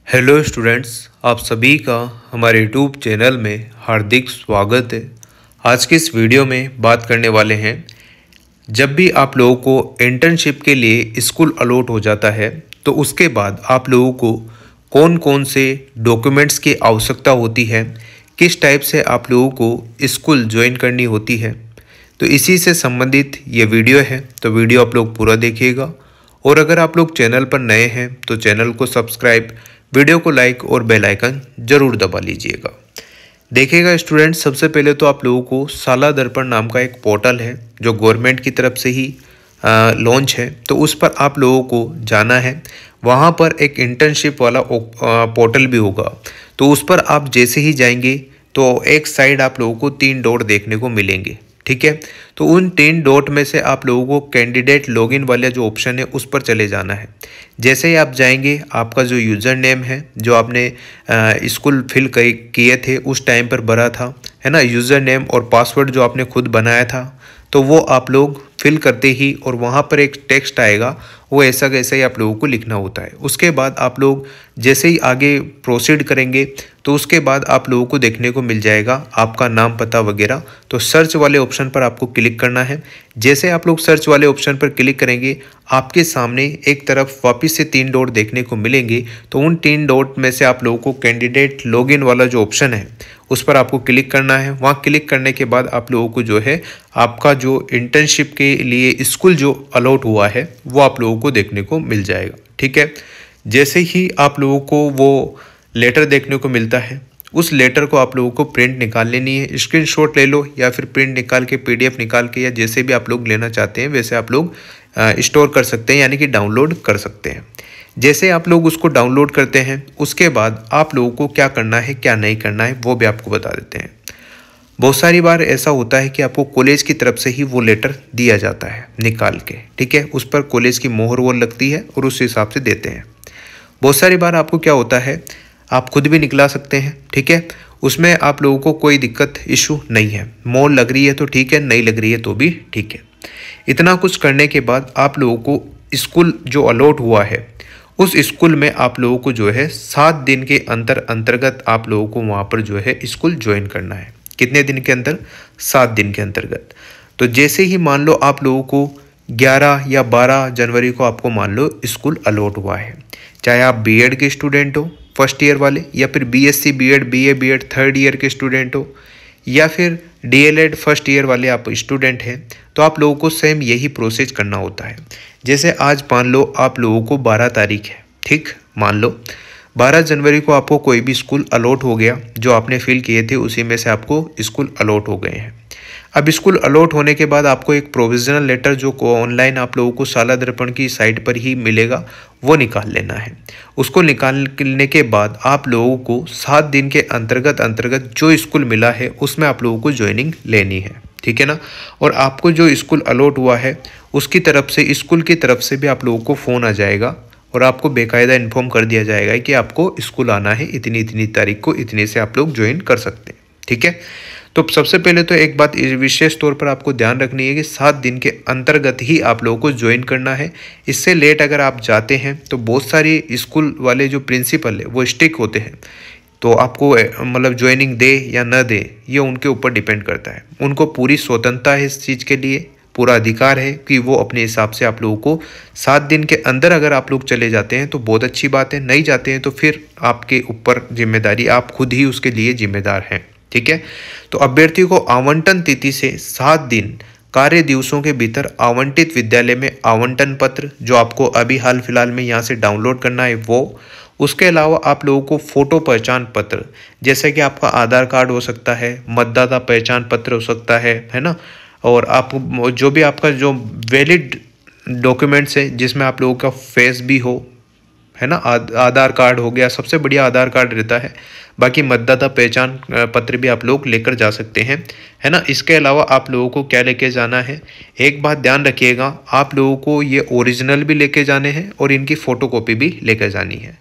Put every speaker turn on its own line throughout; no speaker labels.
Hello students, आप सभी का हमारे यूट्यूब चैनल में हार्दिक स्वागत है। आज की इस वीडियो में बात करने वाले हैं, जब भी आप लोगों को इंटर्नशिप के लिए स्कूल अलॉट हो जाता है तो उसके बाद आप लोगों को कौन कौन से डॉक्यूमेंट्स की आवश्यकता होती है, किस टाइप से आप लोगों को स्कूल ज्वाइन करनी होती है। तो इसी से संबंधित ये वीडियो है, तो वीडियो आप लोग पूरा देखिएगा। और अगर आप लोग चैनल पर नए हैं तो चैनल को सब्सक्राइब, वीडियो को लाइक और बेल आइकन जरूर दबा लीजिएगा। देखिएगा स्टूडेंट, सबसे पहले तो आप लोगों को शाला दर्पण नाम का एक पोर्टल है जो गवर्नमेंट की तरफ से ही लॉन्च है, तो उस पर आप लोगों को जाना है। वहाँ पर एक इंटर्नशिप वाला पोर्टल भी होगा, तो उस पर आप जैसे ही जाएंगे तो एक साइड आप लोगों को 3 डॉट देखने को मिलेंगे। ठीक है, तो उन 3 डॉट में से आप लोगों को कैंडिडेट लॉगिन वाला जो ऑप्शन है उस पर चले जाना है। जैसे ही आप जाएंगे, आपका जो यूज़र नेम है जो आपने स्कूल फिल किए थे उस टाइम पर भरा था, है ना, यूज़र नेम और पासवर्ड जो आपने खुद बनाया था, तो वो आप लोग फिल करते ही और वहाँ पर एक टेक्स्ट आएगा, वो ऐसा कैसा ही आप लोगों को लिखना होता है। उसके बाद आप लोग जैसे ही आगे प्रोसीड करेंगे तो उसके बाद आप लोगों को देखने को मिल जाएगा आपका नाम, पता वगैरह। तो सर्च वाले ऑप्शन पर आपको क्लिक करना है। जैसे आप लोग सर्च वाले ऑप्शन पर क्लिक करेंगे, आपके सामने एक तरफ वापस से 3 डॉट देखने को मिलेंगे। तो उन 3 डॉट में से आप लोगों को कैंडिडेट लॉगिन वाला जो ऑप्शन है उस पर आपको क्लिक करना है। वहाँ क्लिक करने के बाद आप लोगों को जो है आपका जो इंटर्नशिप के लिए स्कूल जो अलॉट हुआ है वो आप लोगों को देखने को मिल जाएगा। ठीक है, जैसे ही आप लोगों को वो लेटर देखने को मिलता है, उस लेटर को आप लोगों को प्रिंट निकाल लेनी है। स्क्रीनशॉट ले लो या फिर प्रिंट निकाल के PDF निकाल के, या जैसे भी आप लोग लेना चाहते हैं वैसे आप लोग स्टोर कर सकते हैं, यानी कि डाउनलोड कर सकते हैं। जैसे आप लोग उसको डाउनलोड करते हैं उसके बाद आप लोगों को क्या करना है क्या नहीं करना है वो भी आपको बता देते हैं। बहुत सारी बार ऐसा होता है कि आपको कॉलेज की तरफ से ही वो लेटर दिया जाता है निकाल के। ठीक है, उस पर कॉलेज की मोहर वो लगती है और उस हिसाब से देते हैं। बहुत सारी बार आपको क्या होता है, आप खुद भी निकला सकते हैं। ठीक है, उसमें आप लोगों को कोई दिक्कत इशू नहीं है। मोहर लग रही है तो ठीक है, नहीं लग रही है तो भी ठीक है। इतना कुछ करने के बाद आप लोगों को स्कूल जो अलॉट हुआ है उस स्कूल में आप लोगों को जो है 7 दिन के अंतर्गत आप लोगों को वहाँ पर जो है स्कूल ज्वाइन करना है। कितने दिन के अंदर? 7 दिन के अंतर्गत। तो जैसे ही मान लो आप लोगों को 11 या 12 जनवरी को आपको मान लो स्कूल अलॉट हुआ है, चाहे आप BEd के स्टूडेंट हो फर्स्ट ईयर वाले, या फिर BSc BEd BA BEd third year के स्टूडेंट हो, या फिर DLEd फर्स्ट ईयर वाले आप स्टूडेंट हैं, तो आप लोगों को सेम यही प्रोसेस करना होता है। जैसे आज मान लो आप लोगों को 12 तारीख है, ठीक, मान लो 12 जनवरी को आपको कोई भी स्कूल अलॉट हो गया, जो आपने फिल किए थे उसी में से आपको स्कूल अलॉट हो गए हैं। अब स्कूल अलॉट होने के बाद आपको एक प्रोविजनल लेटर जो ऑनलाइन आप लोगों को शाला दर्पण की साइट पर ही मिलेगा वो निकाल लेना है। उसको निकालने के बाद आप लोगों को 7 दिन के अंतर्गत जो स्कूल मिला है उसमें आप लोगों को ज्वाइनिंग लेनी है। ठीक है ना, और आपको जो स्कूल अलॉट हुआ है उसकी तरफ से, स्कूल की तरफ से भी आप लोगों को फ़ोन आ जाएगा और आपको बेकायदा इन्फॉर्म कर दिया जाएगा कि आपको स्कूल आना है इतनी इतनी तारीख को, इतने से आप लोग ज्वाइन कर सकते हैं। ठीक है, तो सबसे पहले तो एक बात विशेष तौर पर आपको ध्यान रखनी है कि 7 दिन के अंतर्गत ही आप लोगों को ज्वाइन करना है। इससे लेट अगर आप जाते हैं तो बहुत सारी स्कूल वाले जो प्रिंसिपल है वो स्ट्रिक्ट होते हैं, तो आपको मतलब ज्वाइनिंग दे या न दे ये उनके ऊपर डिपेंड करता है। उनको पूरी स्वतंत्रता है इस चीज़ के लिए, पूरा अधिकार है कि वो अपने हिसाब से आप लोगों को 7 दिन के अंदर अगर आप लोग चले जाते हैं तो बहुत अच्छी बात है, नहीं जाते हैं तो फिर आपके ऊपर जिम्मेदारी, आप खुद ही उसके लिए जिम्मेदार हैं। ठीक है, तो अभ्यर्थी को आवंटन तिथि से 7 दिन कार्य दिवसों के भीतर आवंटित विद्यालय में आवंटन पत्र, जो आपको अभी हाल फिलहाल में यहाँ से डाउनलोड करना है वो, उसके अलावा आप लोगों को फोटो पहचान पत्र, जैसे कि आपका आधार कार्ड हो सकता है, मतदाता पहचान पत्र हो सकता है ना, और आप जो भी आपका जो वैलिड डॉक्यूमेंट्स है जिसमें आप लोगों का फेस भी हो, है ना, आधार कार्ड हो गया, सबसे बढ़िया आधार कार्ड रहता है। बाकी मतदाता पहचान पत्र भी आप लोग लेकर जा सकते हैं, है ना। इसके अलावा आप लोगों को क्या लेके जाना है, एक बात ध्यान रखिएगा, आप लोगों को ये ओरिजिनल भी लेके जाने हैं और इनकी फ़ोटोकॉपी भी लेकर जानी है।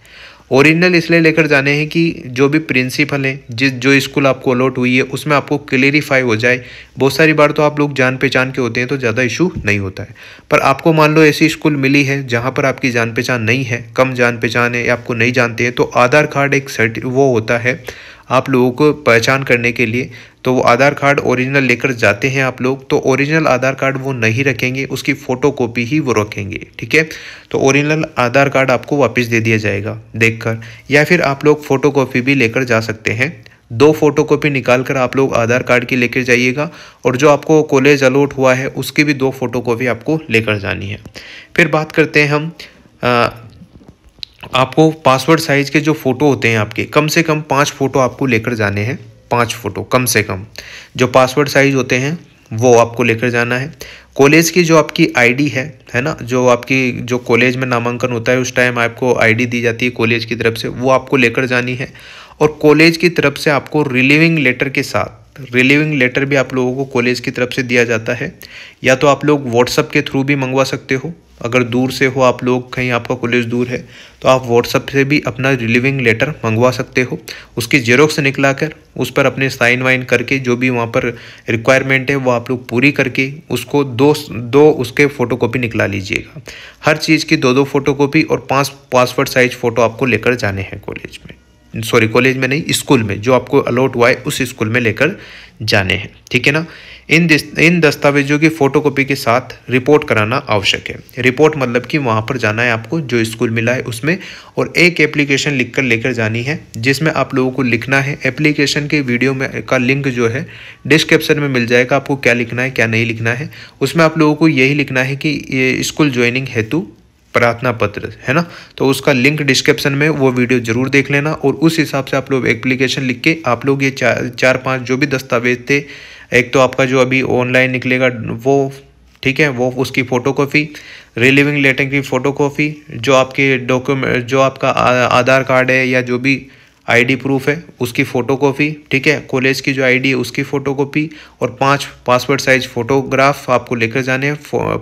ओरिजिनल इसलिए लेकर जाने हैं कि जो भी प्रिंसिपल हैं, जो स्कूल आपको अलॉट हुई है उसमें आपको क्लेरिफाई हो जाए। बहुत सारी बार तो आप लोग जान पहचान के होते हैं तो ज़्यादा इशू नहीं होता है, पर आपको मान लो ऐसी स्कूल मिली है जहाँ पर आपकी जान पहचान नहीं है, कम जान पहचान है या आपको नहीं जानते हैं, तो आधार कार्ड एक वो होता है आप लोगों को पहचान करने के लिए। तो वो आधार कार्ड ओरिजिनल लेकर जाते हैं आप लोग, तो ओरिजिनल आधार कार्ड वो नहीं रखेंगे, उसकी फ़ोटोकॉपी ही वो रखेंगे। ठीक है, तो ओरिजिनल आधार कार्ड आपको वापस दे दिया जाएगा देखकर, या फिर आप लोग फ़ोटोकॉपी भी लेकर जा सकते हैं। 2 फोटोकॉपी निकाल कर आप लोग आधार कार्ड की लेकर जाइएगा, और जो आपको कॉलेज अलॉट हुआ है उसकी भी 2 फोटोकॉपी आपको लेकर जानी है। फिर बात करते हैं हम आपको पासपोर्ट साइज़ के जो फ़ोटो होते हैं आपके, कम से कम 5 फ़ोटो आपको लेकर जाने हैं। 5 फ़ोटो कम से कम जो पासपोर्ट साइज़ होते हैं वो आपको लेकर जाना है। कॉलेज की जो आपकी आईडी है ना, जो आपकी जो कॉलेज में नामांकन होता है उस टाइम आपको आईडी दी जाती है कॉलेज की तरफ से, वो आपको लेकर जानी है। और कॉलेज की तरफ से आपको रिलीविंग लेटर के साथ, रिलीविंग लेटर भी आप लोगों को कॉलेज की तरफ से दिया जाता है, या तो आप लोग व्हाट्सएप के थ्रू भी मंगवा सकते हो। अगर दूर से हो आप लोग, कहीं आपका कॉलेज दूर है तो आप व्हाट्सएप से भी अपना रिलीविंग लेटर मंगवा सकते हो। उसकी जेरोक्स निकला कर उस पर अपने साइन वाइन करके, जो भी वहाँ पर रिक्वायरमेंट है वो आप लोग पूरी करके उसको दो उसके फ़ोटोकॉपी निकला लीजिएगा। हर चीज़ की 2-2 फोटोकॉपी और 5 पासपोर्ट साइज फ़ोटो आपको लेकर जाने हैं कॉलेज में, सॉरी कॉलेज में नहीं, स्कूल में, जो आपको अलॉट हुआ है उस स्कूल में लेकर जाने हैं। ठीक है ना। इन दस्तावेजों की फ़ोटोकॉपी के साथ रिपोर्ट कराना आवश्यक है। रिपोर्ट मतलब कि वहाँ पर जाना है आपको जो स्कूल मिला है उसमें, और एक एप्लीकेशन लिखकर लेकर जानी है, जिसमें आप लोगों को लिखना है। एप्लीकेशन के वीडियो में का लिंक जो है डिस्क्रिप्शन में मिल जाएगा, आपको क्या लिखना है क्या नहीं लिखना है। उसमें आप लोगों को यही लिखना है कि ये स्कूल ज्वाइनिंग हेतु प्रार्थना पत्र है ना, तो उसका लिंक डिस्क्रिप्शन में, वो वीडियो जरूर देख लेना। और उस हिसाब से आप लोग एप्लीकेशन लिख के आप लोग ये 4-5 जो भी दस्तावेज थे, एक तो आपका जो अभी ऑनलाइन निकलेगा वो, ठीक है, वो उसकी फ़ोटोकॉपी, रिलीविंग लेटर की फ़ोटोकॉपी, जो आपके डॉक्यूमेंट, जो आपका आधार कार्ड है या जो भी आईडी प्रूफ है उसकी फ़ोटोकॉपी, ठीक है, कॉलेज की जो आईडी है उसकी फ़ोटोकॉपी, और 5 पासपोर्ट साइज फ़ोटोग्राफ आपको लेकर जाने हैं,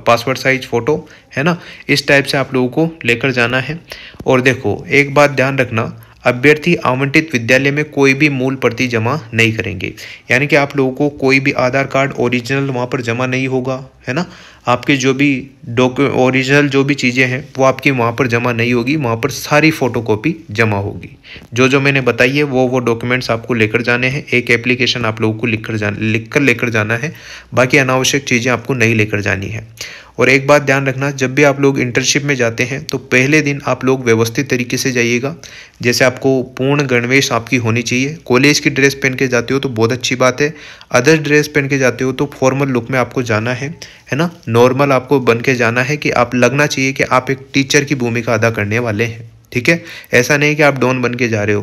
पासपोर्ट साइज फ़ोटो है ना। इस टाइप से आप लोगों को लेकर जाना है। और देखो एक बात ध्यान रखना, अभ्यर्थी आवंटित विद्यालय में कोई भी मूल प्रति जमा नहीं करेंगे, यानी कि आप लोगों को कोई भी आधार कार्ड ओरिजिनल वहाँ पर जमा नहीं होगा, है ना। आपके जो भी ओरिजिनल जो भी चीज़ें हैं वो आपकी वहाँ पर जमा नहीं होगी, वहाँ पर सारी फ़ोटोकॉपी जमा होगी। जो मैंने बताई है वो डॉक्यूमेंट्स आपको लेकर जाने हैं। एक एप्लीकेशन आप लोगों को लिख कर लेकर जाना है, बाकी अनावश्यक चीज़ें आपको नहीं लेकर जानी है। और एक बात ध्यान रखना, जब भी आप लोग इंटर्नशिप में जाते हैं तो पहले दिन आप लोग व्यवस्थित तरीके से जाइएगा, जैसे आपको पूर्ण गणवेश आपकी होनी चाहिए। कॉलेज की ड्रेस पहन के जाते हो तो बहुत अच्छी बात है, अदर ड्रेस पहन के जाते हो तो फॉर्मल लुक में आपको जाना है ना। नॉर्मल आपको बन के जाना है कि आप लगना चाहिए कि आप एक टीचर की भूमिका अदा करने वाले हैं, ठीक है। ऐसा नहीं कि आप डॉन बन के जा रहे हो,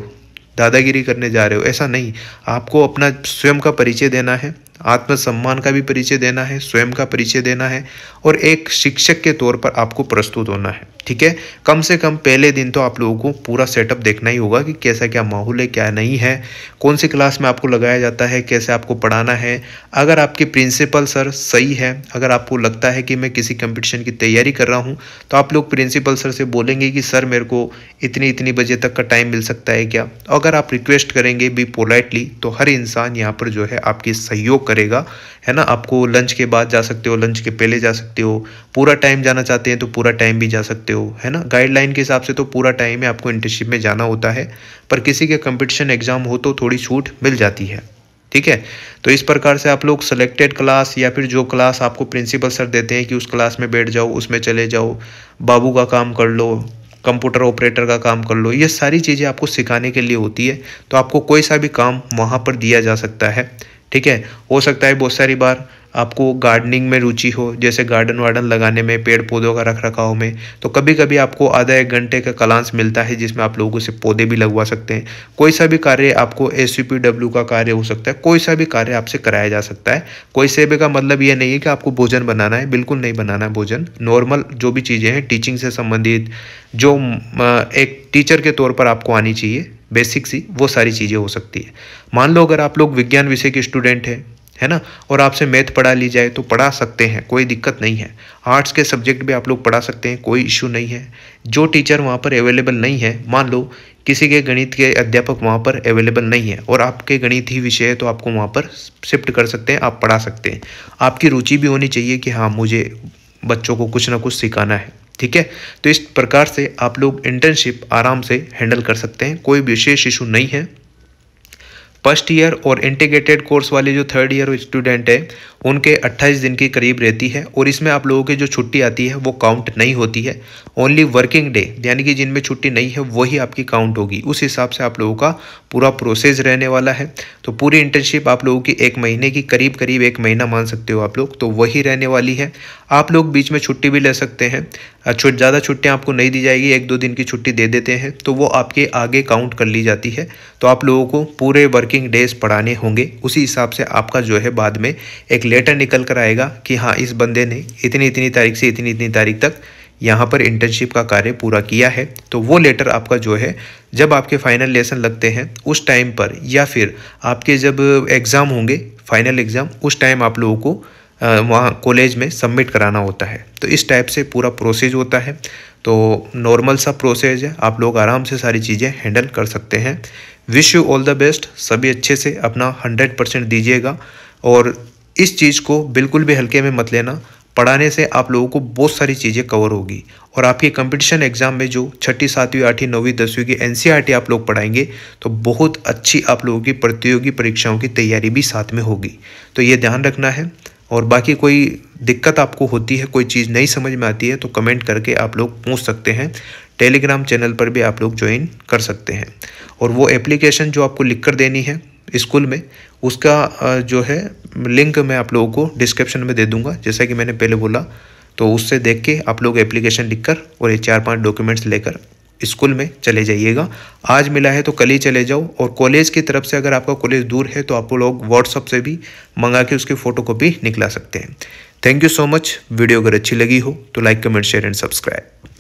दादागिरी करने जा रहे हो, ऐसा नहीं। आपको अपना स्वयं का परिचय देना है, आत्मसम्मान का भी परिचय देना है, स्वयं का परिचय देना है, और एक शिक्षक के तौर पर आपको प्रस्तुत होना है, ठीक है। कम से कम पहले दिन तो आप लोगों को पूरा सेटअप देखना ही होगा कि कैसा क्या माहौल है, क्या नहीं है, कौन सी क्लास में आपको लगाया जाता है, कैसे आपको पढ़ाना है। अगर आपके प्रिंसिपल सर सही है, अगर आपको लगता है कि मैं किसी कंपटीशन की तैयारी कर रहा हूँ, तो आप लोग प्रिंसिपल सर से बोलेंगे कि सर मेरे को इतनी बजे तक का टाइम मिल सकता है क्या। अगर आप रिक्वेस्ट करेंगे भी पोलाइटली, तो हर इंसान यहाँ पर जो है आपकी सहयोग करेगा, है ना। आपको लंच के बाद जा सकते हो, लंच के पहले जा सकते हो, पूरा टाइम जाना चाहते हैं तो पूरा टाइम भी जा सकते हो, है ना। गाइडलाइन के हिसाब से तो पूरा टाइम है आपको इंटर्नशिप में जाना होता है, पर किसी के कंपटीशन एग्जाम हो तो थोड़ी छूट मिल जाती है, ठीक है। तो इस प्रकार से आप लोग सेलेक्टेड क्लास या फिर जो क्लास आपको प्रिंसिपल सर देते हैं कि उस क्लास में बैठ जाओ, उसमें चले जाओ, बाबू का काम कर लो, कंप्यूटर ऑपरेटर का काम कर लो, ये सारी चीज़ें आपको सिखाने के लिए होती है। तो आपको कोई सा भी काम वहाँ पर दिया जा सकता है, ठीक है। हो सकता है बहुत सारी बार आपको गार्डनिंग में रुचि हो, जैसे गार्डन वार्डन लगाने में, पेड़ पौधों का रख रखाव में, तो कभी कभी आपको आधा 1 घंटे का क्लास मिलता है जिसमें आप लोगों से पौधे भी लगवा सकते हैं। कोई सा भी कार्य आपको SUPW का कार्य हो सकता है, कोई सा भी कार्य आपसे कराया जा सकता है। कोई से भी का मतलब ये नहीं है कि आपको भोजन बनाना है, बिल्कुल नहीं बनाना है भोजन। नॉर्मल जो भी चीज़ें हैं टीचिंग से संबंधित, जो एक टीचर के तौर पर आपको आनी चाहिए बेसिक सी, वो सारी चीज़ें हो सकती है। मान लो अगर आप लोग विज्ञान विषय के स्टूडेंट हैं, है ना, और आपसे मैथ पढ़ा ली जाए तो पढ़ा सकते हैं, कोई दिक्कत नहीं है। आर्ट्स के सब्जेक्ट भी आप लोग पढ़ा सकते हैं, कोई इशू नहीं है। जो टीचर वहाँ पर अवेलेबल नहीं है, मान लो किसी के गणित के अध्यापक वहाँ पर अवेलेबल नहीं है और आपके गणित ही विषय है, तो आपको वहाँ पर शिफ्ट कर सकते हैं, आप पढ़ा सकते हैं। आपकी रुचि भी होनी चाहिए कि हाँ मुझे बच्चों को कुछ ना कुछ सिखाना है, ठीक है। तो इस प्रकार से आप लोग इंटर्नशिप आराम से हैंडल कर सकते हैं, कोई विशेष इशू नहीं है। फर्स्ट ईयर और इंटीग्रेटेड कोर्स वाले जो थर्ड ईयर स्टूडेंट है उनके 28 दिन के करीब रहती है और इसमें आप लोगों की जो छुट्टी आती है वो काउंट नहीं होती है। ओनली वर्किंग डे यानी कि जिनमें छुट्टी नहीं है वही आपकी काउंट होगी। उस हिसाब से आप लोगों का पूरा प्रोसेस रहने वाला है। तो पूरी इंटर्नशिप आप लोगों की 1 महीने की करीब 1 महीना मान सकते हो आप लोग, तो वही रहने वाली है। आप लोग बीच में छुट्टी भी ले सकते हैं, ज़्यादा छुट्टियाँ आपको नहीं दी जाएगी, 1-2 दिन की छुट्टी दे देते हैं तो वो आपके आगे काउंट कर ली जाती है। तो आप लोगों को पूरे वर्किंग डेज पढ़ाने होंगे, उसी हिसाब से आपका जो है बाद में एक लेटर निकल कर आएगा कि हाँ इस बंदे ने इतनी तारीख से इतनी तारीख तक यहाँ पर इंटर्नशिप का कार्य पूरा किया है। तो वो लेटर आपका जो है जब आपके फाइनल लेसन लगते हैं उस टाइम पर, या फिर आपके जब एग्ज़ाम होंगे फाइनल एग्ज़ाम, उस टाइम आप लोगों को वहाँ कॉलेज में सबमिट कराना होता है। तो इस टाइप से पूरा प्रोसेस होता है। तो नॉर्मल सा प्रोसेस है, आप लोग आराम से सारी चीज़ें हैंडल कर सकते हैं। Wish you all the best, सभी अच्छे से अपना 100% दीजिएगा और इस चीज़ को बिल्कुल भी हल्के में मत लेना। पढ़ाने से आप लोगों को बहुत सारी चीज़ें कवर होगी और आपके कंपटीशन एग्जाम में जो 6ठी 7वीं 8वीं 9वीं 10वीं की NCERT आप लोग पढ़ाएंगे तो बहुत अच्छी आप लोगों की प्रतियोगी परीक्षाओं की तैयारी भी साथ में होगी। तो ये ध्यान रखना है। और बाकी कोई दिक्कत आपको होती है, कोई चीज़ नहीं समझ में आती है तो कमेंट करके आप लोग पूछ सकते हैं। टेलीग्राम चैनल पर भी आप लोग ज्वाइन कर सकते हैं और वो एप्लीकेशन जो आपको लिख कर देनी है स्कूल में, उसका जो है लिंक मैं आप लोगों को डिस्क्रिप्शन में दे दूंगा, जैसा कि मैंने पहले बोला। तो उससे देख के आप लोग एप्लीकेशन लिखकर और ये 4-5 डॉक्यूमेंट्स लेकर स्कूल में चले जाइएगा। आज मिला है तो कल ही चले जाओ। और कॉलेज की तरफ से अगर आपका कॉलेज दूर है तो आप लोग व्हाट्सअप से भी मंगा के उसकी फ़ोटोकॉपी निकला सकते हैं। Thank you so much. Video अगर अच्छी लगी हो तो like, comment, share and subscribe.